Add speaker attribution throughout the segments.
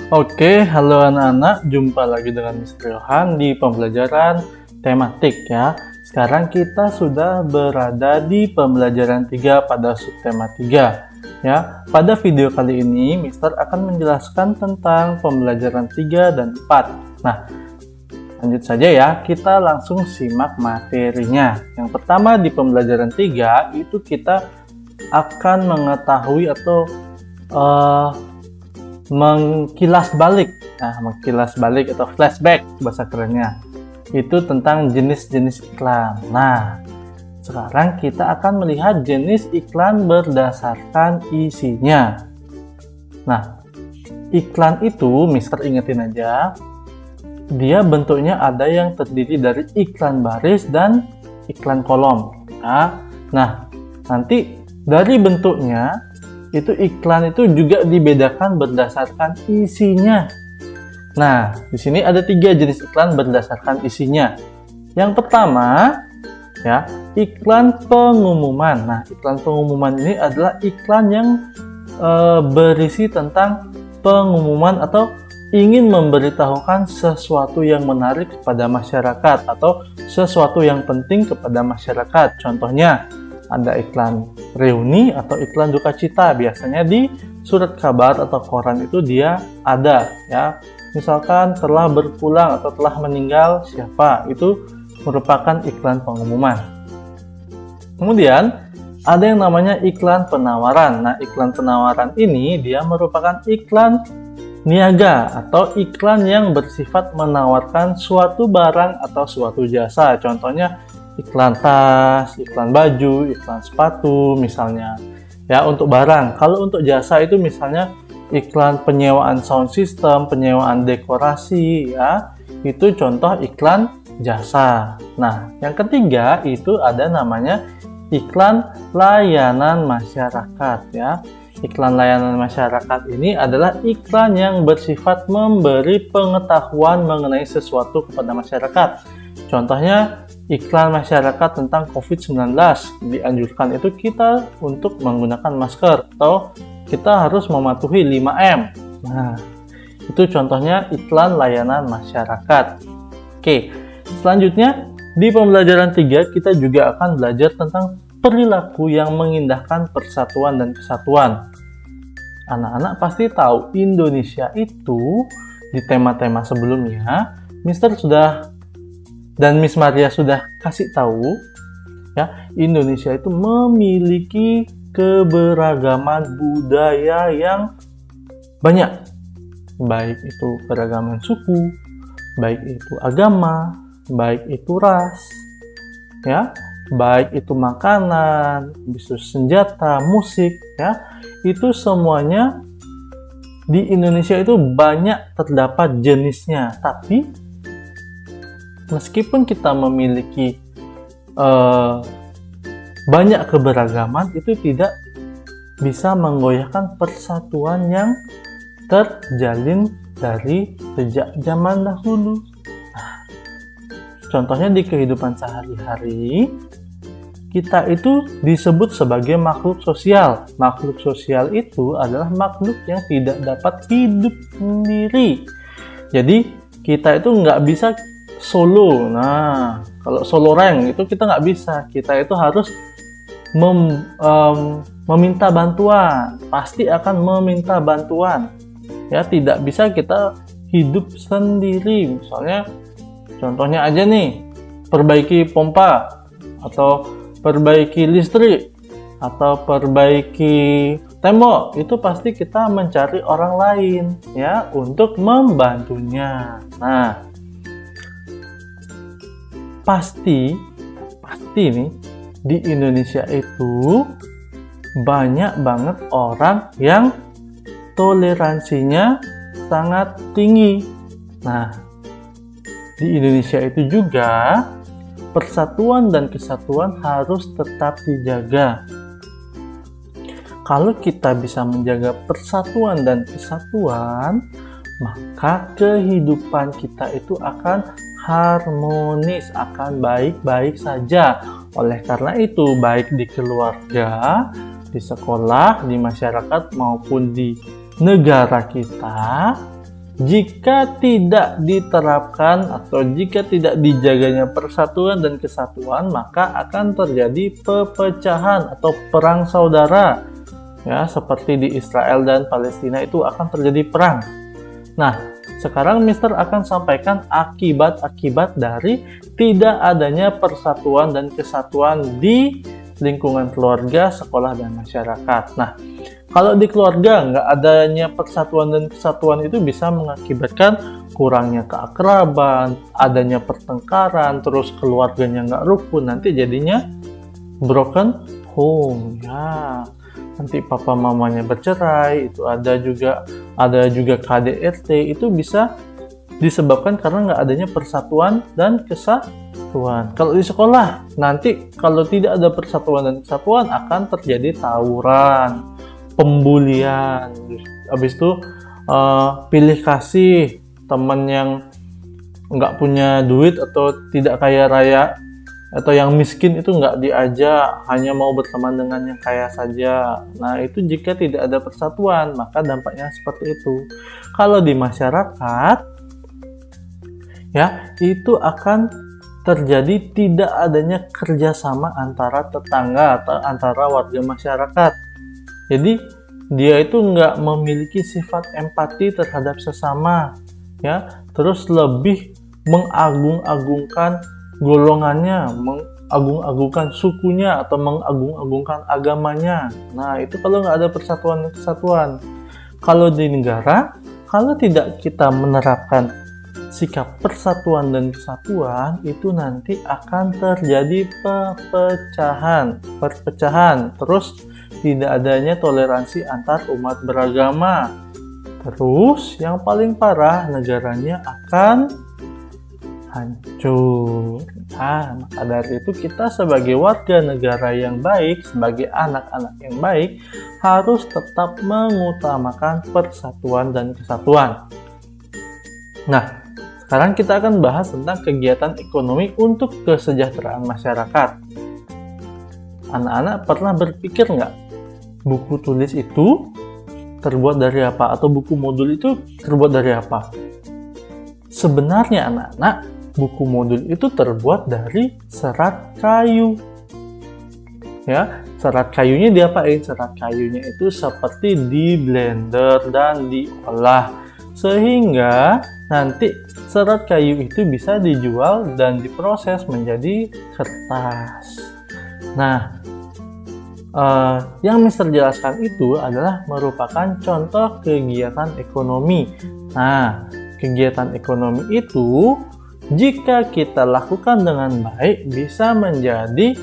Speaker 1: Oke, halo anak-anak, jumpa lagi dengan Mr. Yohan di pembelajaran tematik ya. Sekarang kita sudah berada di pembelajaran 3 pada subtema 3 ya. Pada video kali ini, Mr. akan menjelaskan tentang pembelajaran 3 dan 4. Nah, lanjut saja ya, kita langsung simak materinya. Yang pertama di pembelajaran 3 itu kita akan mengetahui atau mengkilas balik atau flashback bahasa kerennya itu tentang jenis-jenis iklan. Nah, sekarang kita akan melihat jenis iklan berdasarkan isinya. Nah, iklan itu Mister ingetin aja, dia bentuknya ada yang terdiri dari iklan baris dan iklan kolom. Nah, nanti dari bentuknya itu iklan itu juga dibedakan berdasarkan isinya. Nah, di sini ada 3 jenis iklan berdasarkan isinya. Yang pertama, ya, iklan pengumuman. Nah, iklan pengumuman ini adalah iklan yang berisi tentang pengumuman atau ingin memberitahukan sesuatu yang menarik kepada masyarakat atau sesuatu yang penting kepada masyarakat. Contohnya, ada iklan reuni atau iklan duka cita. Biasanya di surat kabar atau koran itu dia ada ya. Misalkan telah berpulang atau telah meninggal siapa, itu merupakan iklan pengumuman. Kemudian ada yang namanya iklan penawaran. Nah, iklan penawaran ini dia merupakan iklan niaga atau iklan yang bersifat menawarkan suatu barang atau suatu jasa. Contohnya iklan tas, iklan baju, iklan sepatu misalnya. Ya, untuk barang. Kalau untuk jasa itu misalnya iklan penyewaan sound system, penyewaan dekorasi ya. Itu contoh iklan jasa. Nah, yang ketiga itu ada namanya iklan layanan masyarakat ya. Iklan layanan masyarakat ini adalah iklan yang bersifat memberi pengetahuan mengenai sesuatu kepada masyarakat. Contohnya iklan masyarakat tentang COVID-19, dianjurkan itu kita untuk menggunakan masker atau kita harus mematuhi 5M. Nah, itu contohnya iklan layanan masyarakat. Oke, selanjutnya di pembelajaran 3 kita juga akan belajar tentang perilaku yang mengindahkan persatuan dan kesatuan. Anak-anak pasti tahu Indonesia itu di tema-tema sebelumnya, Mister sudah dan Miss Maria sudah kasih tahu ya, Indonesia itu memiliki keberagaman budaya yang banyak. Baik itu keragaman suku, baik itu agama, baik itu ras, ya, baik itu makanan, bisnis senjata, musik, ya. Itu semuanya di Indonesia itu banyak terdapat jenisnya, tapi meskipun kita memiliki banyak keberagaman, itu tidak bisa menggoyahkan persatuan yang terjalin dari sejak zaman dahulu. Nah, contohnya di kehidupan sehari-hari, kita itu disebut sebagai makhluk sosial. Makhluk sosial itu adalah makhluk yang tidak dapat hidup sendiri. Jadi, kita itu nggak bisa solo. Nah, kalau solo rank itu kita nggak bisa. Kita itu harus meminta bantuan. Pasti akan meminta bantuan. Ya, tidak bisa kita hidup sendiri. Misalnya, contohnya aja nih, perbaiki pompa atau perbaiki listrik atau perbaiki tembok, itu pasti kita mencari orang lain ya untuk membantunya. Nah, pasti nih di Indonesia itu banyak banget orang yang toleransinya sangat tinggi. Nah, di Indonesia itu juga persatuan dan kesatuan harus tetap dijaga. Kalau kita bisa menjaga persatuan dan kesatuan, maka kehidupan kita itu akan harmonis, akan baik-baik saja. Oleh karena itu, baik di keluarga, di sekolah, di masyarakat, maupun di negara kita, jika tidak diterapkan atau jika tidak dijaganya persatuan dan kesatuan, maka akan terjadi perpecahan atau perang saudara. Ya, seperti di Israel dan Palestina itu akan terjadi perang. Nah, sekarang Mister akan sampaikan akibat-akibat dari tidak adanya persatuan dan kesatuan di lingkungan keluarga, sekolah, dan masyarakat. Nah, kalau di keluarga nggak adanya persatuan dan kesatuan itu bisa mengakibatkan kurangnya keakraban, adanya pertengkaran, terus keluarganya nggak rukun, nanti jadinya broken home. Ya, nanti papa mamanya bercerai, itu ada juga KDRT, itu bisa disebabkan karena nggak adanya persatuan dan kesatuan. Kalau di sekolah, nanti kalau tidak ada persatuan dan kesatuan akan terjadi tawuran, pembulian, habis itu pilih kasih, teman yang nggak punya duit atau tidak kaya raya atau yang miskin itu nggak diajak, hanya mau berteman dengan yang kaya saja. Nah, itu jika tidak ada persatuan, maka dampaknya seperti itu. Kalau di masyarakat, ya, itu akan terjadi tidak adanya kerjasama antara tetangga atau antara warga masyarakat. Jadi dia itu nggak memiliki sifat empati terhadap sesama, ya, terus lebih mengagung-agungkan golongannya, mengagung-agungkan sukunya atau mengagung-agungkan agamanya. Nah, itu kalau nggak ada persatuan dan kesatuan. Kalau di negara, kalau tidak kita menerapkan sikap persatuan dan kesatuan, itu nanti akan terjadi perpecahan, terus tidak adanya toleransi antar umat beragama. Terus yang paling parah, negaranya akan hancur. Nah, maka dari itu kita sebagai warga negara yang baik, sebagai anak-anak yang baik, harus tetap mengutamakan persatuan dan kesatuan. Nah, sekarang kita akan bahas tentang kegiatan ekonomi untuk kesejahteraan masyarakat. Anak-anak pernah berpikir nggak, buku tulis itu terbuat dari apa? Atau buku modul itu terbuat dari apa? Sebenarnya anak-anak, buku modul itu terbuat dari serat kayu. Ya, serat kayunya diapain? Serat kayunya itu seperti di blender dan diolah. Sehingga nanti serat kayu itu bisa dijual dan diproses menjadi kertas. Nah, yang Mister jelaskan itu adalah merupakan contoh kegiatan ekonomi. Nah, kegiatan ekonomi itu jika kita lakukan dengan baik bisa menjadi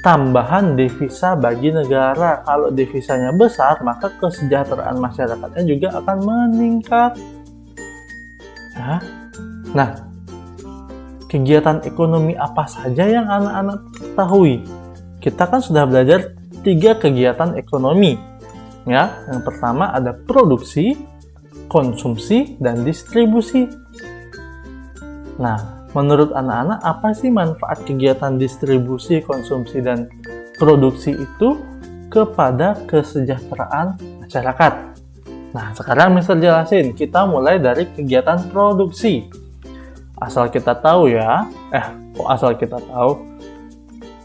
Speaker 1: tambahan devisa bagi negara. Kalau devisanya besar, maka kesejahteraan masyarakatnya juga akan meningkat. Nah, kegiatan ekonomi apa saja yang anak-anak ketahui? Kita kan sudah belajar 3 kegiatan ekonomi. Ya, yang pertama ada produksi, konsumsi, dan distribusi. Nah, menurut anak-anak apa sih manfaat kegiatan distribusi, konsumsi, dan produksi itu kepada kesejahteraan masyarakat? Nah, sekarang Mister jelasin. Kita mulai dari kegiatan produksi. Asal kita tahu ya, kok asal kita tahu?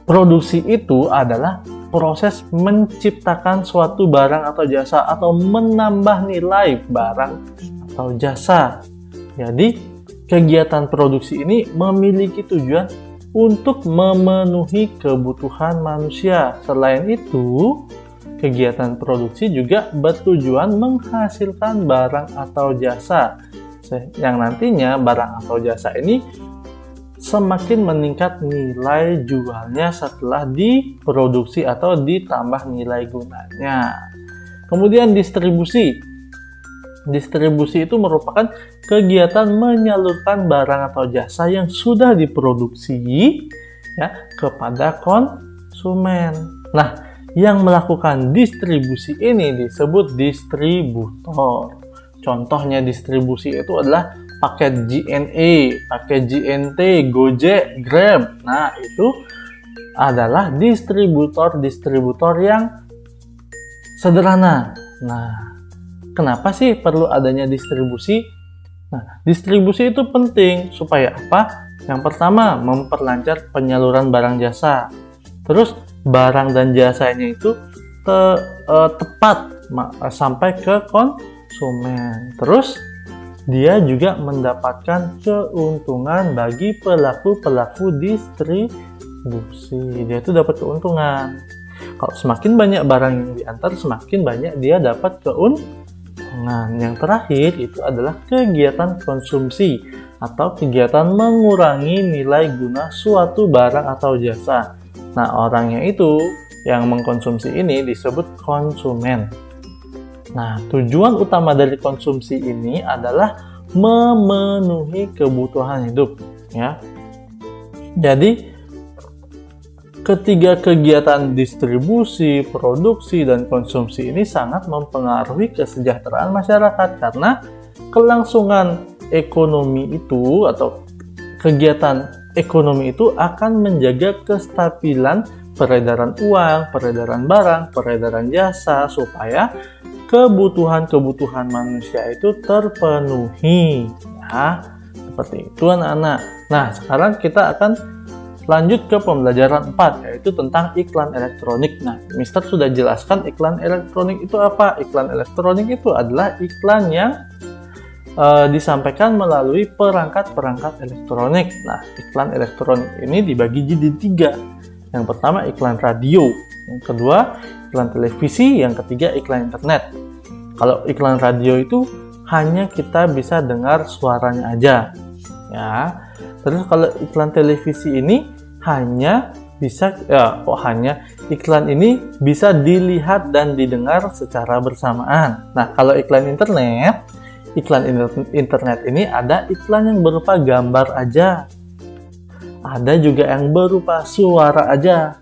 Speaker 1: Produksi itu adalah proses menciptakan suatu barang atau jasa atau menambah nilai barang atau jasa. Jadi, kegiatan produksi ini memiliki tujuan untuk memenuhi kebutuhan manusia. Selain itu, kegiatan produksi juga bertujuan menghasilkan barang atau jasa, yang nantinya barang atau jasa ini semakin meningkat nilai jualnya setelah diproduksi atau ditambah nilai gunanya. Kemudian distribusi. Distribusi itu merupakan kegiatan menyalurkan barang atau jasa yang sudah diproduksi ya kepada konsumen. Nah, yang melakukan distribusi ini disebut distributor. Contohnya distribusi itu adalah paket JNE, paket JNT, Gojek, Grab. Nah, itu adalah distributor yang sederhana. Nah, kenapa sih perlu adanya distribusi? Nah, distribusi itu penting supaya apa? Yang pertama, memperlancar penyaluran barang jasa. Terus barang dan jasanya itu tepat sampai ke konsumen. Terus dia juga mendapatkan keuntungan bagi pelaku-pelaku distribusi. Dia itu dapat keuntungan. Kalau semakin banyak barang yang diantar, semakin banyak dia dapat keuntungan. Yang terakhir itu adalah kegiatan konsumsi atau kegiatan mengurangi nilai guna suatu barang atau jasa. Nah, orangnya itu yang mengkonsumsi ini disebut konsumen. Nah, tujuan utama dari konsumsi ini adalah memenuhi kebutuhan hidup, ya. Jadi, ketiga kegiatan distribusi, produksi, dan konsumsi ini sangat mempengaruhi kesejahteraan masyarakat karena kelangsungan ekonomi itu atau kegiatan ekonomi itu akan menjaga kestabilan peredaran uang, peredaran barang, peredaran jasa supaya kebutuhan-kebutuhan manusia itu terpenuhi, ya. Seperti itu anak-anak. Nah, sekarang kita akan lanjut ke pembelajaran 4, yaitu tentang iklan elektronik. Nah, Mister sudah jelaskan iklan elektronik itu apa. Iklan elektronik itu adalah iklan yang disampaikan melalui perangkat-perangkat elektronik. Nah, iklan elektronik ini dibagi jadi 3. Yang pertama iklan radio, yang kedua iklan televisi, yang ketiga iklan internet. Kalau iklan radio itu hanya kita bisa dengar suaranya aja, ya. Terus kalau iklan televisi ini iklan ini bisa dilihat dan didengar secara bersamaan. Nah, kalau iklan internet ini ada iklan yang berupa gambar aja. Ada juga yang berupa suara aja.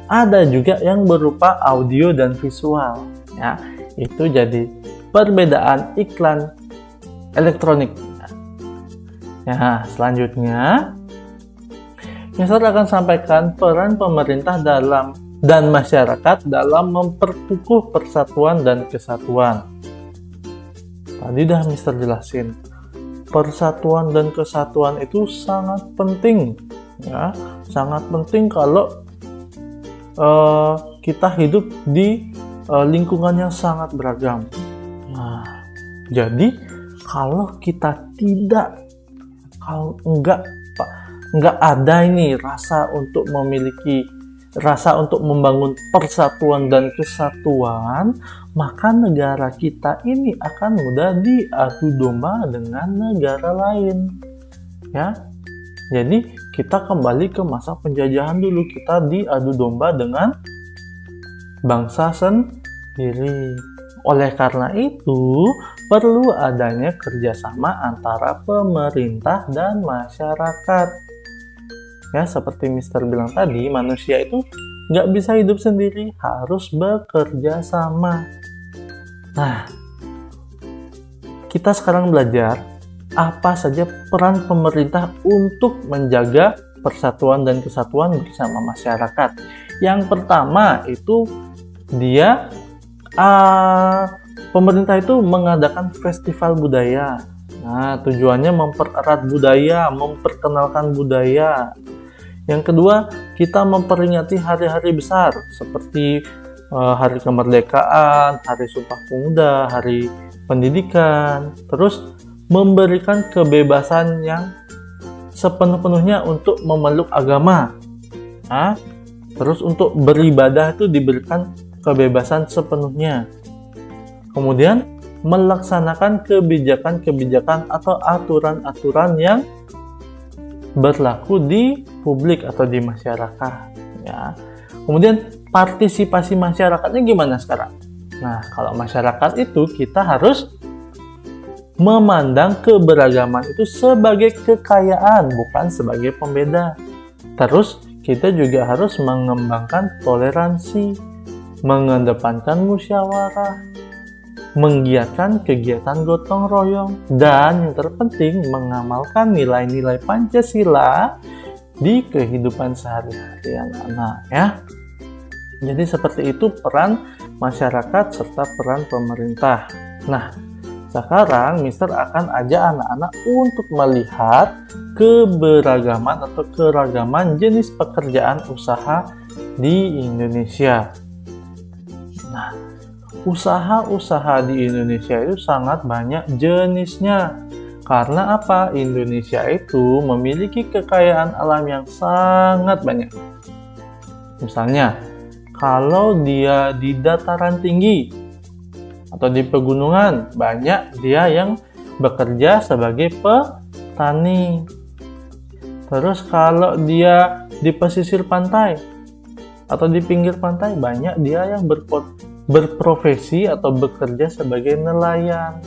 Speaker 1: Ada juga yang berupa audio dan visual. Ya, itu jadi perbedaan iklan elektronik. Ya, selanjutnya Mister akan sampaikan peran pemerintah dan masyarakat dalam memperkukuh persatuan dan kesatuan. Tadi dah Mister jelasin. Persatuan dan kesatuan itu sangat penting, ya, sangat penting kalau kita hidup di lingkungan yang sangat beragam. Nah, jadi kalau kita nggak ada ini rasa untuk membangun persatuan dan kesatuan, maka negara kita ini akan mudah diadu domba dengan negara lain, ya. Jadi kita kembali ke masa penjajahan dulu, kita diadu domba dengan bangsa sendiri. Oleh karena itu perlu adanya kerjasama antara pemerintah dan masyarakat. Ya, seperti Mister bilang tadi, manusia itu nggak bisa hidup sendiri, harus bekerja sama. Nah, kita sekarang belajar apa saja peran pemerintah untuk menjaga persatuan dan kesatuan bersama masyarakat. Yang pertama itu pemerintah itu mengadakan festival budaya. Nah, tujuannya mempererat budaya, memperkenalkan budaya. Yang kedua, kita memperingati hari-hari besar seperti Hari Kemerdekaan, Hari Sumpah Pemuda, Hari Pendidikan. Terus memberikan kebebasan yang sepenuh-penuhnya untuk memeluk agama. Nah, terus untuk beribadah itu diberikan kebebasan sepenuhnya. Kemudian melaksanakan kebijakan-kebijakan atau aturan-aturan yang berlaku di publik atau di masyarakat, ya. Kemudian partisipasi masyarakatnya gimana sekarang? Nah, kalau masyarakat itu kita harus memandang keberagaman itu sebagai kekayaan, bukan sebagai pembeda. Terus kita juga harus mengembangkan toleransi, mengedepankan musyawarah, menggiatkan kegiatan gotong royong, dan yang terpenting mengamalkan nilai-nilai Pancasila di kehidupan sehari-hari anak-anak, ya. Jadi seperti itu peran masyarakat serta peran pemerintah. Nah, Sekarang Mister akan ajak anak-anak untuk melihat keberagaman atau keragaman jenis pekerjaan usaha di Indonesia. Nah, usaha-usaha di Indonesia itu sangat banyak jenisnya. Karena apa? Indonesia itu memiliki kekayaan alam yang sangat banyak. Misalnya, kalau dia di dataran tinggi atau di pegunungan, banyak dia yang bekerja sebagai petani. Terus kalau dia di pesisir pantai atau di pinggir pantai, banyak dia yang berprofesi atau bekerja sebagai nelayan.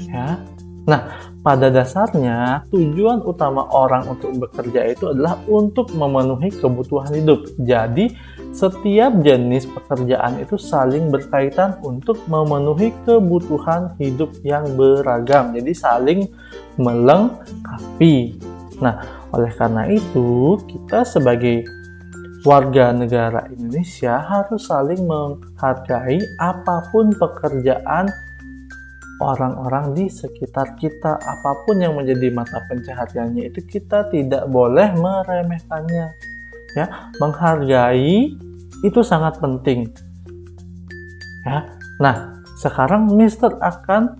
Speaker 1: Ya. Nah, pada dasarnya tujuan utama orang untuk bekerja itu adalah untuk memenuhi kebutuhan hidup. Jadi, setiap jenis pekerjaan itu saling berkaitan untuk memenuhi kebutuhan hidup yang beragam. Jadi, saling melengkapi. Nah, oleh karena itu, kita sebagai warga negara Indonesia harus saling menghargai apapun pekerjaan orang-orang di sekitar kita, apapun yang menjadi mata pencahariannya itu kita tidak boleh meremehkannya. Ya, menghargai itu sangat penting. Ya. Nah, sekarang Mister akan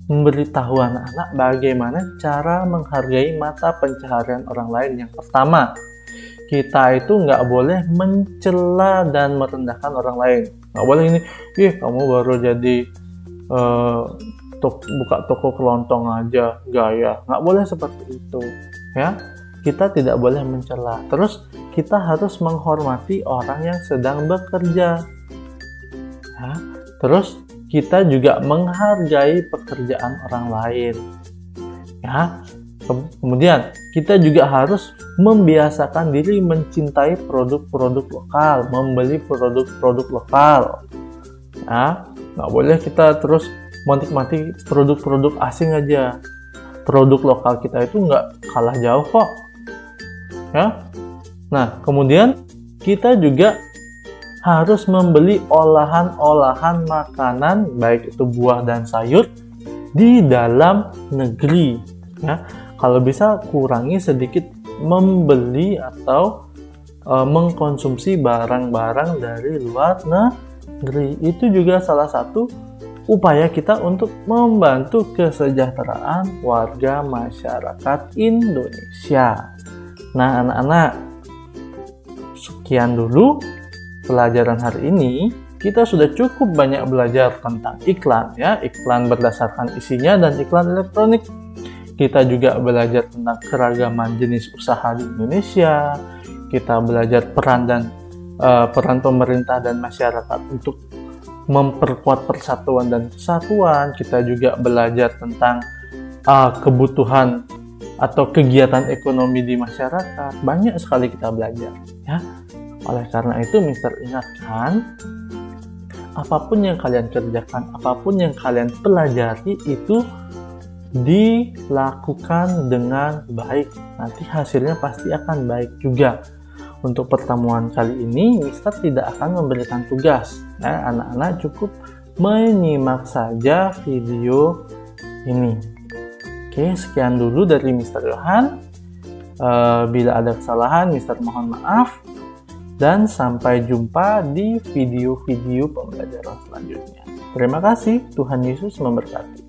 Speaker 1: memberitahu anak-anak bagaimana cara menghargai mata pencaharian orang lain. Yang pertama, kita itu nggak boleh mencela dan merendahkan orang lain. Nggak boleh ini, kamu baru jadi buka toko kelontong aja gaya. Nggak boleh seperti itu, ya. Kita tidak boleh mencela. Terus kita harus menghormati orang yang sedang bekerja, ya. Terus kita juga menghargai pekerjaan orang lain, ya. Kemudian kita juga harus membiasakan diri mencintai produk-produk lokal, membeli produk-produk lokal, ya. Nggak boleh kita terus menikmati produk-produk asing aja. Produk lokal kita itu nggak kalah jauh kok, ya. Nah, kemudian kita juga harus membeli olahan-olahan makanan, baik itu buah dan sayur, di dalam negeri, ya. Kalau bisa kurangi sedikit membeli atau mengkonsumsi barang-barang dari luar negeri. Itu juga salah satu upaya kita untuk membantu kesejahteraan warga masyarakat Indonesia. Nah, anak-anak, sekian dulu pelajaran hari ini. Kita sudah cukup banyak belajar tentang iklan, ya, iklan berdasarkan isinya dan iklan elektronik. Kita juga belajar tentang keragaman jenis usaha di Indonesia. Kita belajar peran pemerintah dan masyarakat untuk memperkuat persatuan dan kesatuan. Kita juga belajar tentang kebutuhan atau kegiatan ekonomi di masyarakat. Banyak sekali kita belajar, ya. Oleh karena itu, Mister ingatkan, apapun yang kalian kerjakan, apapun yang kalian pelajari itu dilakukan dengan baik. Nanti hasilnya pasti akan baik juga. Untuk pertemuan kali ini, Mister tidak akan memberikan tugas. Nah, anak-anak cukup menyimak saja video ini. Oke, sekian dulu dari Mister Yohan. Bila ada kesalahan, Mister mohon maaf. Dan sampai jumpa di video-video pembelajaran selanjutnya. Terima kasih, Tuhan Yesus memberkati.